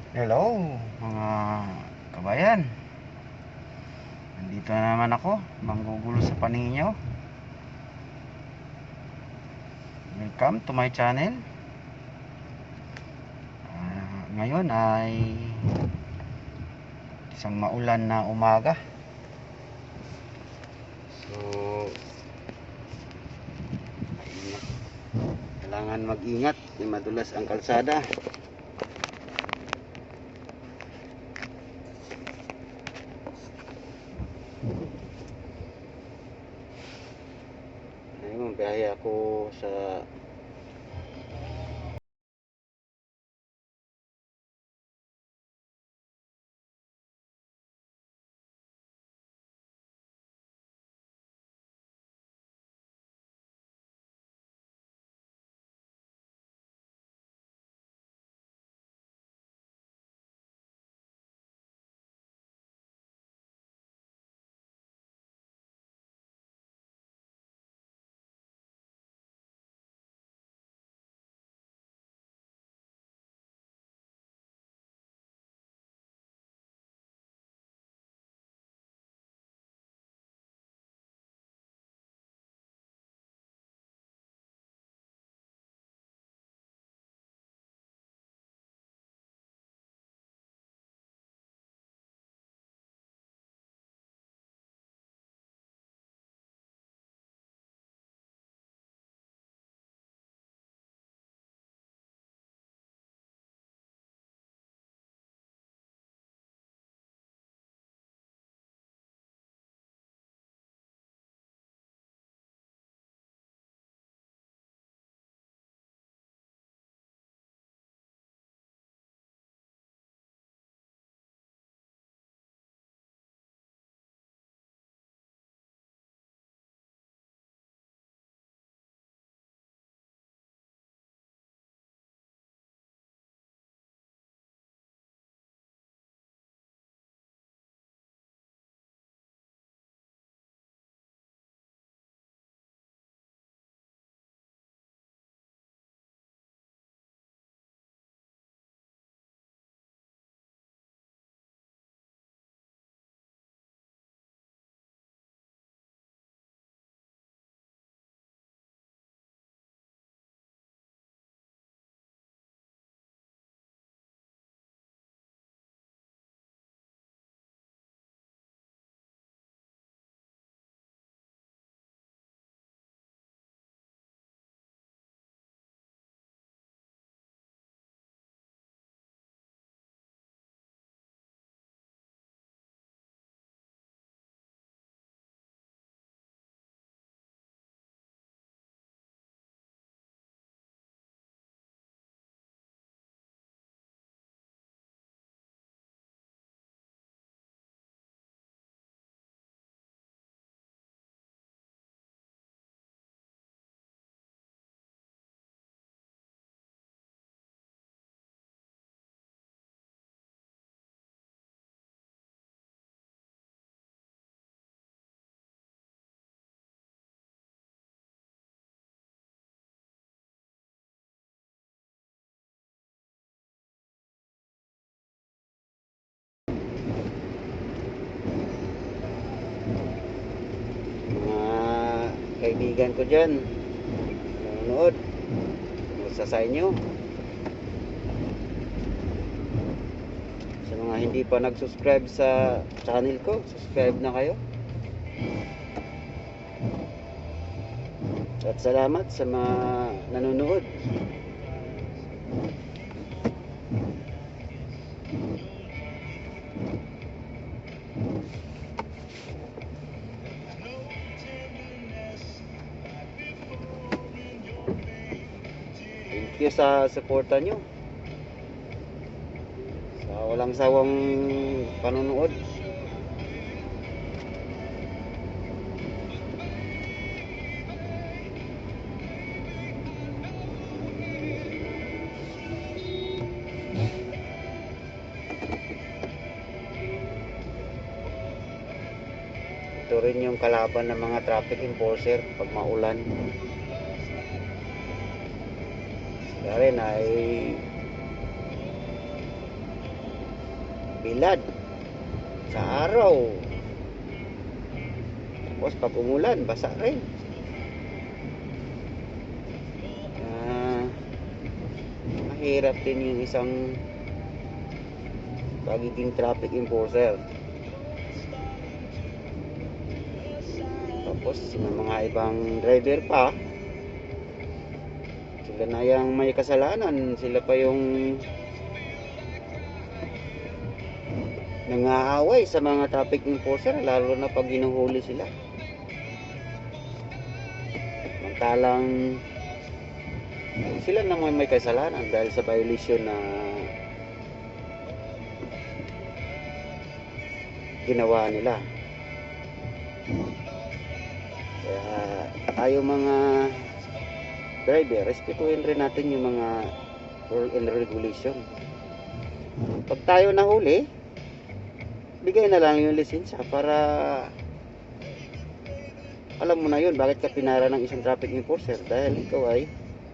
Hello mga kabayan. Nandito na naman ako, manggugulo sa paningin nyo. Welcome to my channel. Ngayon ay isang maulan na umaga. So maingat. Kailangan mag-ingat, di madulas ang kalsada. Ngayon biyahe ako sa mga kaibigan ko dyan nanonood. Kumusta sa inyo? Sa mga hindi pa nag-subscribe sa channel ko, subscribe na kayo. At salamat sa mga nanonood. Thank you sa suporta nyo, sa walang sawang panonood. Ito rin yung kalaban ng mga traffic enforcer pag maulan. Sila rin ay bilad sa araw. Tapos pag umulan, basa rin. Mahirap din yung isang pagiging traffic enforcer. Tapos may mga ibang driver pa, sila na yung may kasalanan, sila pa yung nangaaway sa mga traffic enforcer, lalo na pag hinuhuli sila. Samantalang sila naman may kasalanan dahil sa violation na ginawa nila. Kaya tayo mga driver, respetuhin rin natin yung mga rule and regulation. Pag tayo nahuli, bigay na lang yung lisensya para alam mo na yun bakit ka pinara ng isang traffic enforcer, dahil ikaw ay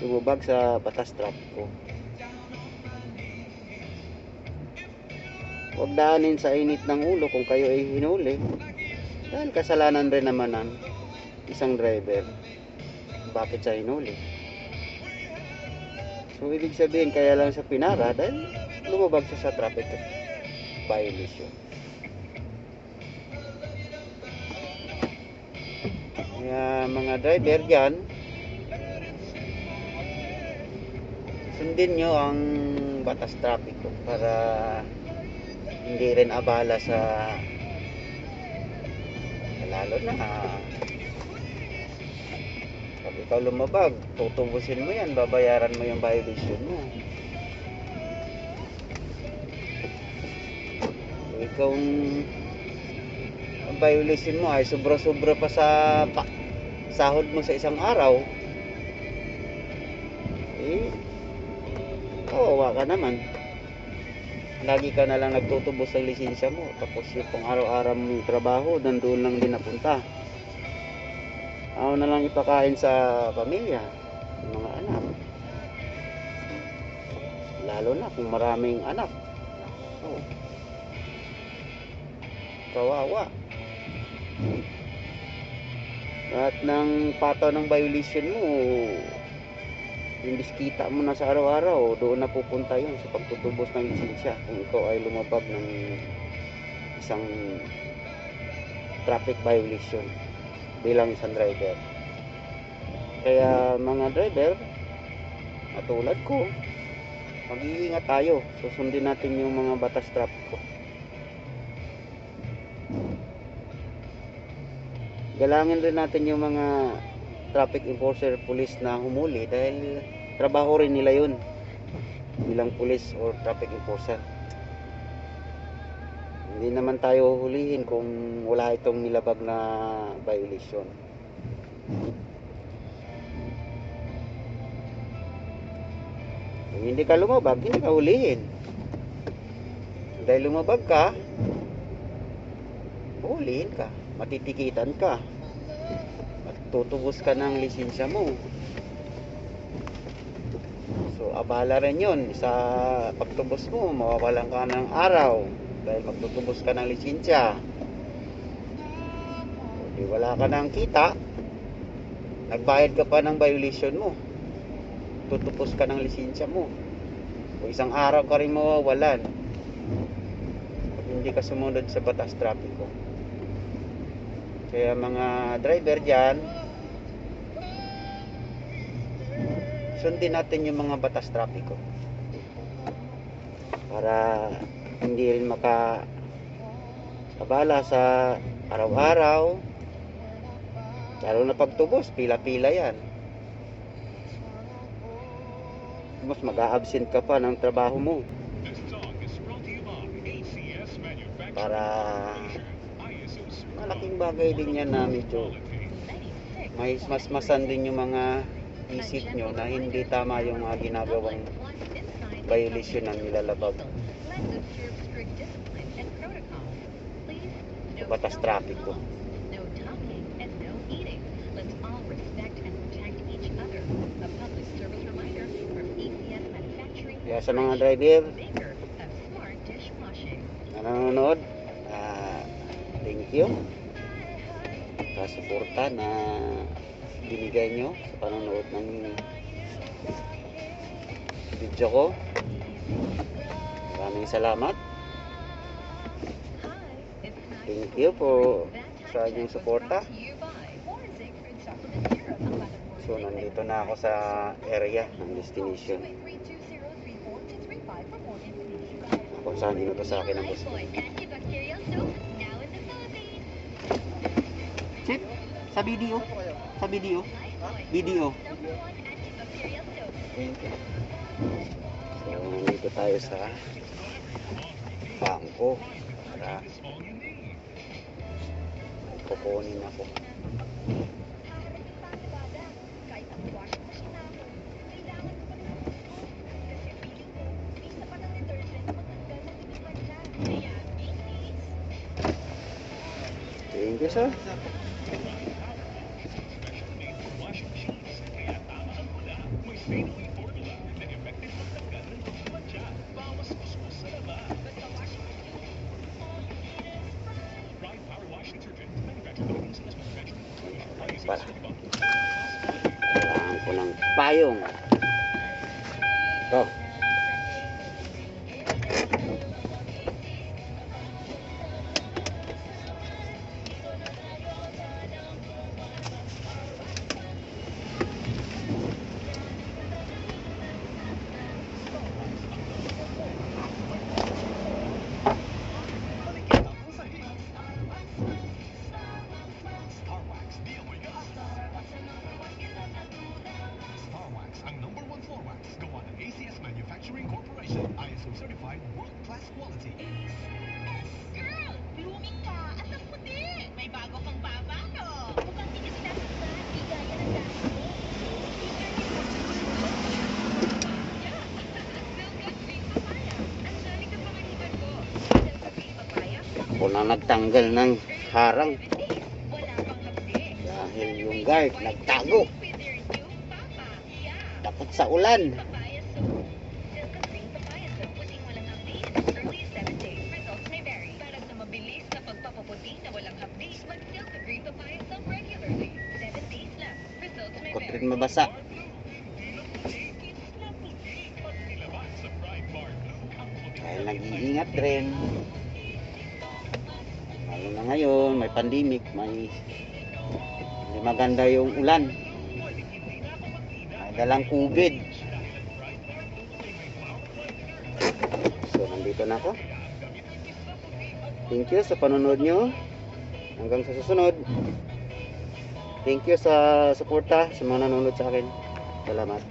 lumabag sa batas trapiko. Huwag daanin sa init ng ulo kung kayo ay hinuli, dahil kasalanan rin naman ng isang driver bakit siya hinuli. So ibig sabihin kaya lang sa pinara dahil lumabag siya sa traffic violation. Kaya mga driver dyan, sundin nyo ang batas trapiko para hindi rin abala sa lalo na pag ikaw lumabag, tutubusin mo yan, babayaran mo yung violation mo. Ikaw ang violation mo ay sobra-sobra pa sa sahod mo sa isang araw, kawawa ka naman. Lagi ka na lang nagtutubos ng lisensya mo, tapos yung pang araw-araw mong trabaho nandoon lang din napunta. Ako na lang ipakain sa pamilya, mga anak, lalo na kung maraming anak. Kawawa. At ng pataw ng violation mo, imbis kita mo na sa araw-araw, doon na pupunta yun sa pagtutubos ng lisensya kung ikaw ay lumabag ng isang traffic violation bilang isang driver. Kaya mga driver, katulad ko, mag-iingat tayo, susundin natin yung mga batas trapiko. Galangin rin natin yung mga traffic enforcer, police na humuli, dahil trabaho rin nila yun bilang police or traffic enforcer. Hindi naman tayo hulihin kung wala itong nilabag na violation. Kung hindi ka lumabag, hindi ka hulihin. Dahil lumabag ka, hulihin ka, matitikitan ka, tutubos ka ng lisensya mo. So abala rin yun sa pagtubos mo, mawawalan ka ng araw dahil magtutubos ka ng lisensya. Di wala ka ng kita, nagbayad ka pa ng violation mo, tutubos ka ng lisensya mo, o isang araw ka rin mawawalan pag hindi ka sumunod sa batas trapiko. Kaya mga driver dyan, sundin natin yung mga batas trapiko para hindi rin makabala sa araw-araw, lalo na pagtubos, pila-pila yan. Mas mag-a-absent ka pa ng trabaho mo para malaking bagay din yan na medyo mas din yung mga isip nyo na hindi tama yung mga ginagawang violation ng nilalabag batas trapiko. Kaya sa mga driver, nanonood. Thank you sa suporta na binigay nyo sa panonood ng video ko. Maraming salamat. Thank you po sa inyong suporta. So nandito na ako sa area ng destination kung saan dito sa akin ang gusto. Chip, sa video. Sa video. Video. So nandito tayo sa bangko para kukunin ako. Thank you, sir. Para kailangan ko ng payong. Ito. ISO certified world-class quality. Girl, blooming ka at ang puti. May bago kang baba, no? Mukhang hindi ka sinasaktan. Di gaya ng dati mo. Yeah. Silk green papaya. Ang dami ka panganiban ko. Silk green papaya. Ako na nagtanggal ng harang Wala pang hapde. dahil yung guard nagtago. With your new papa. Yeah. Dapat sa ulan. Papaya soap. Silk green papaya soap. Puting walang hapde. Early 7 days. Results may vary. Para sa mabilis na pagpapaputi na walang hapde, mag-Silk green papaya soap regularly. 7 days lang. Results may Takot vary. rin mabasa. Dahil nag-iingat rin. Lalo na ngayon, may pandemic, may hindi maganda yung ulan. May dalang COVID. So, nandito na ako. Thank you sa panonood nyo. Hanggang sa susunod. Thank you sa suporta sa mga nanonood sa akin. Salamat.